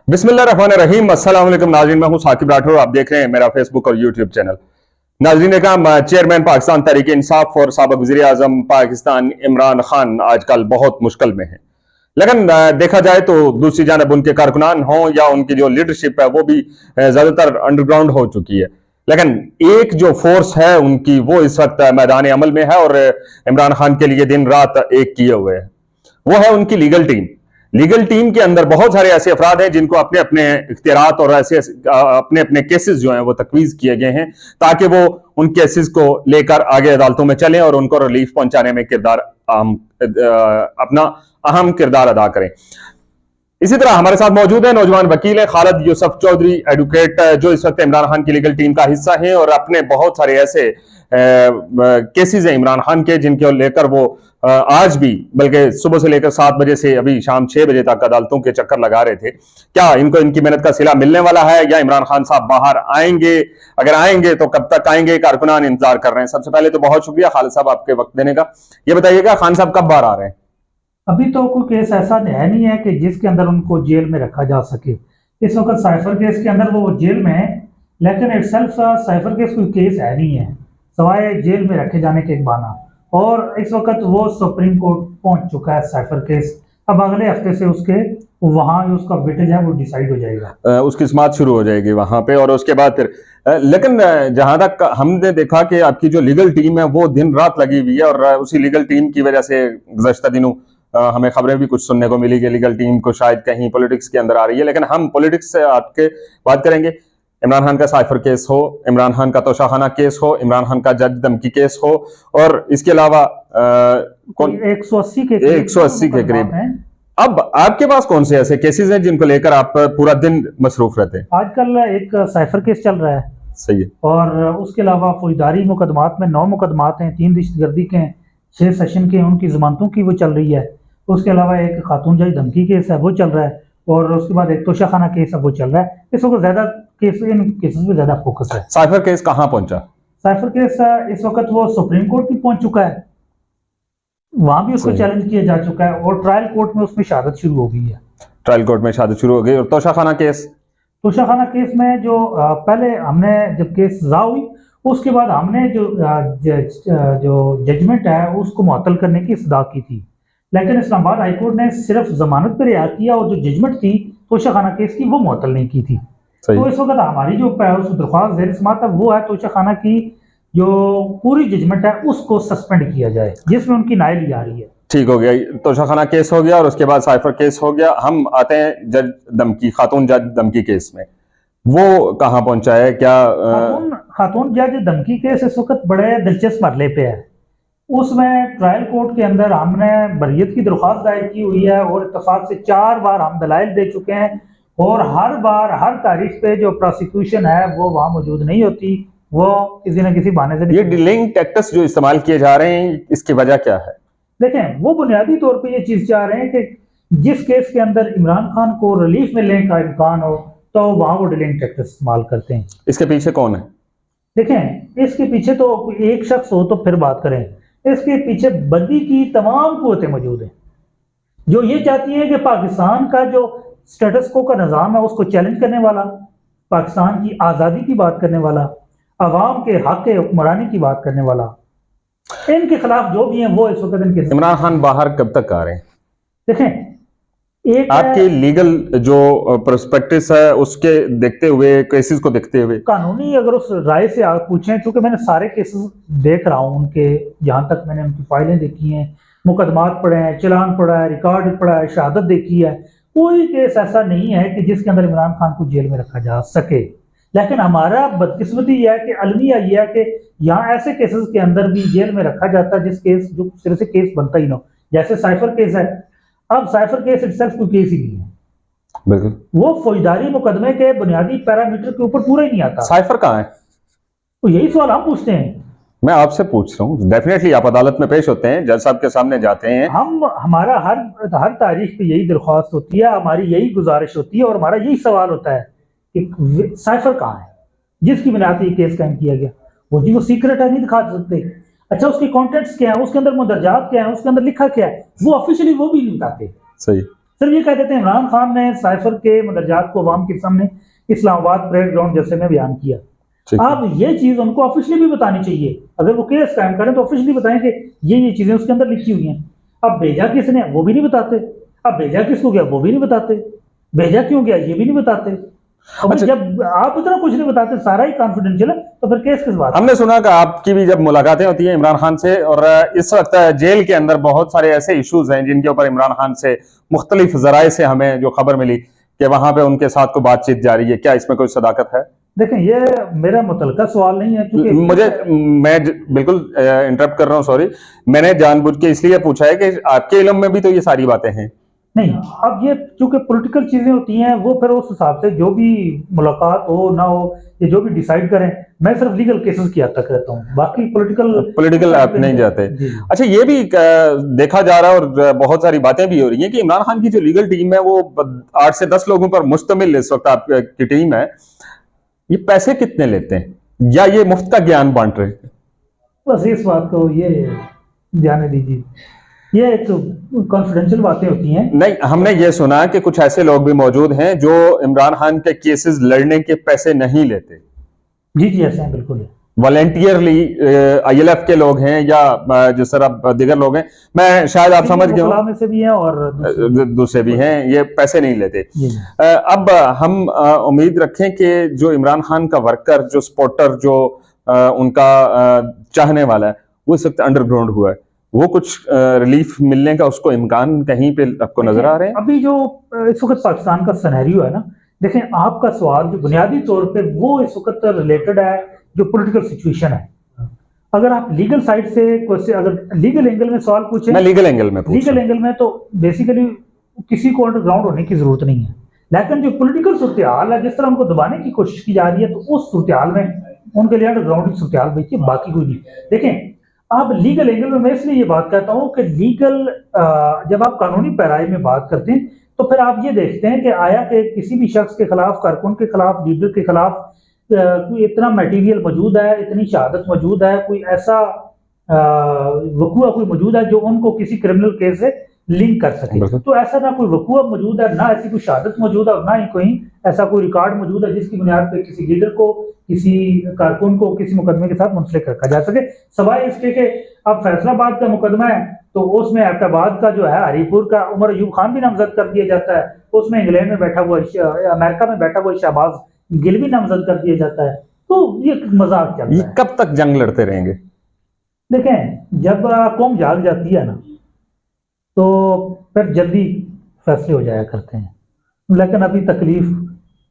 बिस्मिल्लाहिर्रहमानिर्रहीम। अस्सलाम वालेकुम नाज़रीन, मैं हूं साकिब राठौर। आप देख रहे हैं मेरा फेसबुक और यूट्यूब चैनल। नाज़रीन ने कहा, चेयरमैन पाकिस्तान तहरीक इंसाफ और साबिक वज़ीर आज़म पाकिस्तान इमरान खान आजकल बहुत मुश्किल में है। लेकिन देखा जाए तो दूसरी जानब उनके कारकुनान हों या उनकी जो लीडरशिप है वो भी ज्यादातर अंडरग्राउंड हो चुकी है। लेकिन एक जो फोर्स है उनकी वो इस वक्त मैदान अमल में है और इमरान खान के लिए दिन रात एक किए हुए है। वो है उनकी लीगल टीम। लीगल टीम के अंदर बहुत सारे ऐसे अफराद हैं जिनको अपने अपने इख्तियारात और ऐसे अपने अपने केसेस जो हैं वो तकवीज किए गए हैं ताकि वो उन केसेस को लेकर आगे अदालतों में चलें और उनको रिलीफ पहुंचाने में अपना अहम किरदार अदा करें। इसी तरह हमारे साथ मौजूद है नौजवान वकील है खालिद यूसुफ चौधरी एडवोकेट, जो इस वक्त इमरान खान की लीगल टीम का हिस्सा हैं और अपने बहुत सारे ऐसे केसेस हैं इमरान खान के जिनके लेकर वो आज भी, बल्कि सुबह से लेकर 7 बजे से अभी शाम 6 बजे तक अदालतों के चक्कर लगा रहे थे। क्या इनको इनकी मेहनत का सिला मिलने वाला है या इमरान खान साहब बाहर आएंगे? अगर आएंगे तो कब तक आएंगे? कारकुनान इंतजार कर रहे हैं। सबसे पहले तो बहुत शुक्रिया खालिद साहब आपके वक्त देने का। ये बताइएगा खान साहब कब बाहर आ रहे हैं? अभी तो कोई केस ऐसा है नहीं है कि जिसके अंदर उनको जेल में रखा जा सके। इस वक्त साइफर केस के अंदर वो जेल में है, लेकिन इटसेल्फ साइफर केस कोई केस है नहीं है सवाए जेल में रखे जाने के एक बहाना। और इस वक्त वो सुप्रीम कोर्ट पहुंच चुका है साइफर केस। अब अगले हफ्ते से उसके वहां उसका वेटेज है वो डिसाइड हो जाएगा, उसकी समात शुरू हो जाएगी वहां पे और उसके बाद फिर लेकिन जहां तक हमने देखा कि आपकी जो लीगल टीम है वो दिन रात लगी हुई है और उसी लीगल टीम की वजह से गुज़श्ता दिनों हमें खबरें भी कुछ सुनने को मिली कि लीगल टीम को शायद कहीं पॉलिटिक्स के अंदर आ रही है। लेकिन हम पॉलिटिक्स से आपके बात करेंगे। इमरान खान का साइफर केस हो, इमरान खान का तोशाखाना केस हो, इमरान खान का जज धमकी केस हो और इसके अलावा 180 के करीब। अब आपके पास कौन से ऐसे केसेस हैं जिनको लेकर आप पूरा दिन मसरूफ रहते हैं? आजकल एक साइफर केस चल रहा है, सही है, और उसके अलावा फौजदारी मुकदमात में 9 मुकदमात हैं, 3 दहशतगर्दी के हैं, 6 सेशन के, उनकी जमानतों की वो चल रही है। उसके अलावा एक खातून जज धमकी केस है वो चल रहा है, और उसके बाद एक तोशाखाना केस है वो चल रहा है। इस वक्त ज्यादा केस इन केसेस पे ज्यादा फोकस है। साइफर केस कहाँ पहुंचा? साइफर केस इस वक्त वो सुप्रीम कोर्ट भी पहुंच चुका है, वहां भी उसको चैलेंज किया जा चुका है और ट्रायल कोर्ट में उसमें शहादत शुरू हो गई है। ट्रायल कोर्ट में शहादत शुरू हो गई। और तोशाखाना केस में जो पहले हमने जब केस सजा हुई उसके बाद हमने जो जजमेंट है उसको मुअत्तल करने की सदा की थी, लेकिन इस्लामाबाद हाईकोर्ट ने सिर्फ जमानत पर रिहा किया और जो जजमेंट थी तोशाखाना केस की वो मुअत्तल नहीं की थी। तो इस वक्त हमारी जो दरख्वास्त ज़ेर समाअत है वो है तोशाखाना की जो पूरी जजमेंट है उसको सस्पेंड किया जाए, जिसमें उनकी नाइल आ रही है। ठीक हो गया, तोशाखाना केस हो गया और उसके बाद साइफर केस हो गया। हम आते हैं जज धमकी, खातून जज धमकी केस में। वो कहाँ पहुंचा है? क्या खातून जज धमकी केस इस वक्त बड़े दिलचस्प मरले पे है। उसमें ट्रायल कोर्ट के अंदर हमने बरियत की दरख्वास्त दायर की हुई है और इत्तफाक से 4 बार हम दलाइल दे चुके हैं, और हर बार हर तारीख पे जो प्रोसिक्यूशन है वो वहां मौजूद नहीं होती, वो किसी न किसी बहाने से। ये डिलेइंग टैक्टिक्स जो इस्तेमाल किए जा रहे हैं इसकी वजह क्या है? देखें, वो बुनियादी तौर पे ये चीज चाह रहे हैं कि जिस केस के अंदर इमरान खान को रिलीफ मिलने का इम्कान हो तो वहां वो डिलेइंग टैक्टिक्स इस्तेमाल करते हैं। इसके पीछे कौन है? देखें, इसके पीछे तो एक शख्स हो तो फिर बात करें, इसके पीछे बदी की तमाम कुव्वतें मौजूद हैं जो ये चाहती हैं कि पाकिस्तान का जो स्टेटस को का निज़ाम है उसको चैलेंज करने वाला, पाकिस्तान की आज़ादी की बात करने वाला, अवाम के हक के हुक्मरानी की बात करने वाला, इनके खिलाफ जो भी हैं वो इस वक्त इनके। इमरान खान बाहर कब तक आ रहे हैं? देखें, एक आपके लीगल जो प्रोस्पेक्टिस है उसके देखते हुए, केसेस को देखते हुए, कानूनी अगर उस राय से आप पूछें, क्योंकि मैंने सारे केसेस देख रहा हूं उनके, जहां तक मैंने उनकी फाइलें देखी हैं, मुकदमात पढ़े हैं, चलान पढ़ा है, रिकॉर्ड पढ़ा है, शहादत देखी है, कोई केस ऐसा नहीं है कि जिसके अंदर इमरान खान को जेल में रखा जा सके। लेकिन हमारा बदकिस्मती यह है कि अलमिया यह है कि यहाँ ऐसे केसेस के अंदर भी जेल में रखा जाता है जिस केस जो सिर्फ से केस बनता ही ना, जैसे साइफर केस है। अब साइफर केस इटसेल्फ कोई केस ही नहीं है, बिल्कुल वो फौजदारी मुकदमे के बुनियादी पैरामीटर के ऊपर पूरा ही नहीं आता। साइफर कहाँ है? तो यही सवाल हम पूछते हैं। मैं आपसे पूछ रहा हूँ। डेफिनेटली आप अदालत में पेश होते हैं, जज साहब के सामने जाते हैं। हमारा हर तारीख पे यही दरख्वास्त होती है, हमारी यही गुजारिश होती है और हमारा यही सवाल होता है कि साइफर कहाँ है जिसकी बुनियाद पर केस कायम किया गया। वो जी वो सीक्रेट है, नहीं दिखा सकते। अच्छा, उसके कॉन्टेंट्स क्या है, उसके अंदर मुदर्जात क्या है, उसके अंदर लिखा क्या है, वो ऑफिशियली वो भी नहीं बताते। सही। सिर्फ ये कह देते हैं इमरान खान ने साइफर के मदरजात को अवाम के सामने इस्लामाबाद परेड ग्राउंड जैसे में बयान किया। अब ये चीज उनको ऑफिशियली भी बतानी चाहिए, अगर वो केस कायम करें तो ऑफिशियली बताएं कि ये चीजें उसके अंदर लिखी हुई हैं। अब भेजा किसने वो भी नहीं बताते, अब भेजा किसको गया वो भी नहीं बताते, भेजा क्यों गया ये भी नहीं बताते। अच्छा, जब आप इतना कुछ नहीं बताते, सारा ही कॉन्फिडेंशियल है, तो फिर केस किस बात। हमने सुना कि आपकी भी जब मुलाकातें होती हैं इमरान खान से, और इस वक्त जेल के अंदर बहुत सारे ऐसे इश्यूज हैं जिनके ऊपर इमरान खान से मुख्तलिफ जराए से हमें जो खबर मिली कि वहां पे उनके साथ कोई बातचीत जारी है, क्या इसमें कोई सदाकत है? देखें, ये मेरा मुतलका सवाल नहीं है, क्योंकि मैं बिल्कुल इंटरप्ट कर रहा हूँ, सॉरी, मैंने जानबूझ के इसलिए पूछा है कि आपके इल्म में भी तो ये सारी बातें हैं। नहीं, अब ये चूंकि पॉलिटिकल चीजें होती हैं, वो फिर उस हिसाब से जो भी मुलाकात हो ना हो, ये जो भी डिसाइड करें, मैं सिर्फ लीगल केसेस की हद तक रहता हूँ, बाकी पॉलिटिकल आप नहीं जाते। अच्छा, ये भी देखा जा रहा है और बहुत सारी बातें भी हो रही हैं कि इमरान खान की जो लीगल टीम है वो 8 से 10 लोगों पर मुश्तमिल इस वक्त आपकी टीम है। ये पैसे कितने लेते हैं या ये मुफ्त का ज्ञान बांट रहे हैं? बस इस बात को ये जाने दीजिए, ये एक कॉन्फिडेंशियल बातें होती हैं। नहीं, हमने ये सुना कि कुछ ऐसे लोग भी मौजूद हैं जो इमरान खान के केसेस लड़ने के पैसे नहीं लेते। जी जी, ऐसे हैं, बिल्कुल है। वॉलेंटियरली ILF के लोग हैं या जिस तरह दीगर लोग हैं, मैं शायद आप समझ गए में से भी हैं और दूसरे भी हैं, ये पैसे नहीं लेते। अब हम उम्मीद रखें कि जो इमरान खान का वर्कर, जो सपोर्टर, जो उनका चाहने वाला है, वो इस वक्त अंडरग्राउंड हुआ है, वो कुछ रिलीफ मिलने का उसको इम्कान कहीं पे आपको नजर आ रहे हैं? अभी जो इस वक्त पाकिस्तान का सिनेरियो है ना, देखें, आपका सवाल जो बुनियादी तौर पे वो इस वक्त रिलेटेड है जो पॉलिटिकल सिचुएशन है। अगर आप लीगल साइड से अगर लीगल एंगल में सवाल पूछें, मैं लीगल एंगल में तो बेसिकली किसी को अंडरग्राउंड होने की जरूरत नहीं है, लेकिन जो पॉलिटिकल सूरत हाल है, जिस तरह उनको दबाने की कोशिश की जा रही है, तो उस सूरत हाल में उनके लिए अंडरग्राउंड की सूरत हाल देखिए, बाकी कोई नहीं। देखें, आप लीगल एंगल में, मैं इसलिए ये बात कहता हूं कि लीगल जब आप कानूनी पैराई में बात करते हैं तो फिर आप ये देखते हैं कि आया कि किसी भी शख्स के खिलाफ, कारकुन के खिलाफ, लीडर के खिलाफ कोई इतना मटेरियल मौजूद है, इतनी शहादत मौजूद है, कोई ऐसा वकूआ कोई मौजूद है जो उनको किसी क्रिमिनल केस से लिंक कर सके। तो ऐसा ना कोई वकूआ मौजूद है, ना ऐसी कोई शहादत मौजूद है, और ना ही कोई ऐसा कोई रिकॉर्ड मौजूद है जिसकी बुनियाद पर किसी लीडर को, किसी कारकुन को किसी मुकदमे के साथ मुंसलिक रखा जा सके। सवाए इसके कि अब फैसलाबाद का मुकदमा है तो उसमें एबटाबाद का जो है, हरीपुर का उमर अयूब खान भी नामजद कर दिया जाता है, उसमें इंग्लैंड में बैठा हुआ, अमेरिका में बैठा हुआ शहबाज गिल भी नामजद कर दिया जाता है। तो ये मजाक चल रहा है। कब तक जंग लड़ते रहेंगे? देखें, जब कौम जाग जाती है ना तो फिर जल्दी फैसले हो जाया करते हैं, लेकिन अभी तकलीफ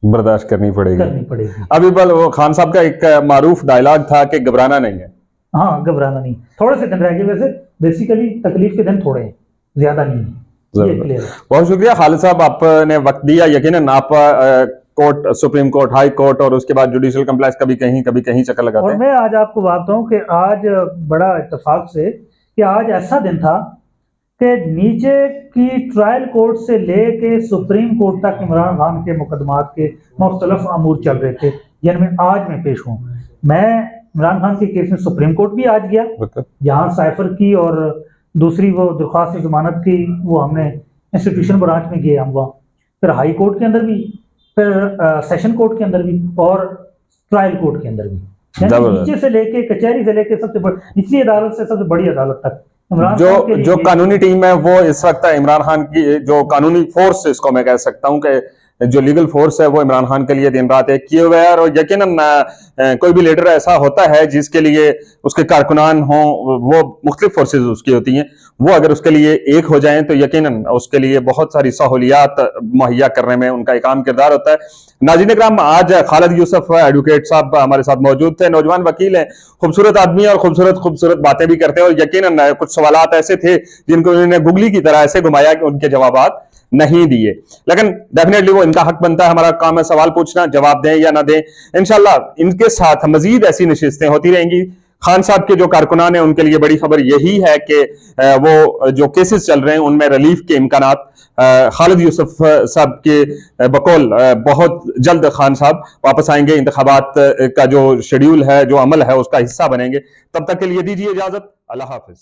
बर्दाश्त करनी पड़ेगी। अभी वो खान साहब का एक मारूफ डायलॉग था कि घबराना नहीं है। हाँ, घबराना नहीं, थोड़े से दिन रह गए, वैसे बेसिकली तकलीफ के दिन थोड़े हैं, ज्यादा नहीं है। बहुत शुक्रिया खालिद साहब, आपने वक्त दिया। यकीनन आप court, supreme court, high court और उसके बाद जुडिशियल कम्प्लेक्स कभी कहीं चक्कर लगाते हैं। और मैं आज आपको बात बताऊं कि आज बड़ा इत्तेफाक से कि आज ऐसा दिन था कि नीचे की ट्रायल कोर्ट से लेके सुप्रीम कोर्ट तक इमरान खान के मुकदमात के मुख्तलिफ अमूर चल रहे थे, जिनमें आज मैं पेश हूँ। मैं इमरान खान के केस में सुप्रीम कोर्ट भी आज गया, जहाँ साइफर की और दूसरी वो दरख्वास्त जमानत की वो हमने इंस्टीट्यूशन ब्रांच में गए हम वहाँ, फिर हाई कोर्ट के अंदर भी, फिर सेशन कोर्ट के अंदर भी, और ट्रायल कोर्ट के अंदर भी, नीचे से लेके कचहरी से लेके सबसे बड़ी निचली अदालत से सबसे बड़ी अदालत तक जो कानूनी टीम है वो इस वक्त इमरान खान की, जो कानूनी फोर्स इसको मैं कह सकता हूं कि जो लीगल फोर्स है वो इमरान खान के लिए दिन रात एक किए हुए है। और यकीनन कोई भी लीडर ऐसा होता है जिसके लिए उसके कारकुनान हों, वो मुख्तलिफ फोर्सेज उसकी होती हैं, वो अगर उसके लिए एक हो जाएं तो यकीनन उसके लिए बहुत सारी सहूलियात मुहैया करने में उनका एक अहम किरदार होता है। नाज़रीन इकराम, आज खालिद यूसुफ एडवोकेट साहब हमारे साथ मौजूद थे, नौजवान वकील हैं, खूबसूरत आदमी और खूबसूरत बातें भी करते हैं, और यकीनन कुछ सवालात ऐसे थे जिनको उन्होंने गुगली की तरह ऐसे घुमाया कि उनके जवाब नहीं दिए, लेकिन डेफिनेटली वो इनका हक बनता है, हमारा काम है सवाल पूछना, जवाब दें या ना दें। इंशाल्लाह इनके साथ मजीद ऐसी नशिस्तें होती रहेंगी। खान साहब के जो कारकुनान हैं उनके लिए बड़ी खबर यही है कि वो जो केसेस चल रहे हैं उनमें रिलीफ के इम्कानात खालिद यूसुफ साहब के बकौल बहुत जल्द खान साहब वापस आएंगे, इंतखाबात का जो शेड्यूल है, जो अमल है, उसका हिस्सा बनेंगे। तब तक के लिए दीजिए इजाजत, अल्लाह हाफिज।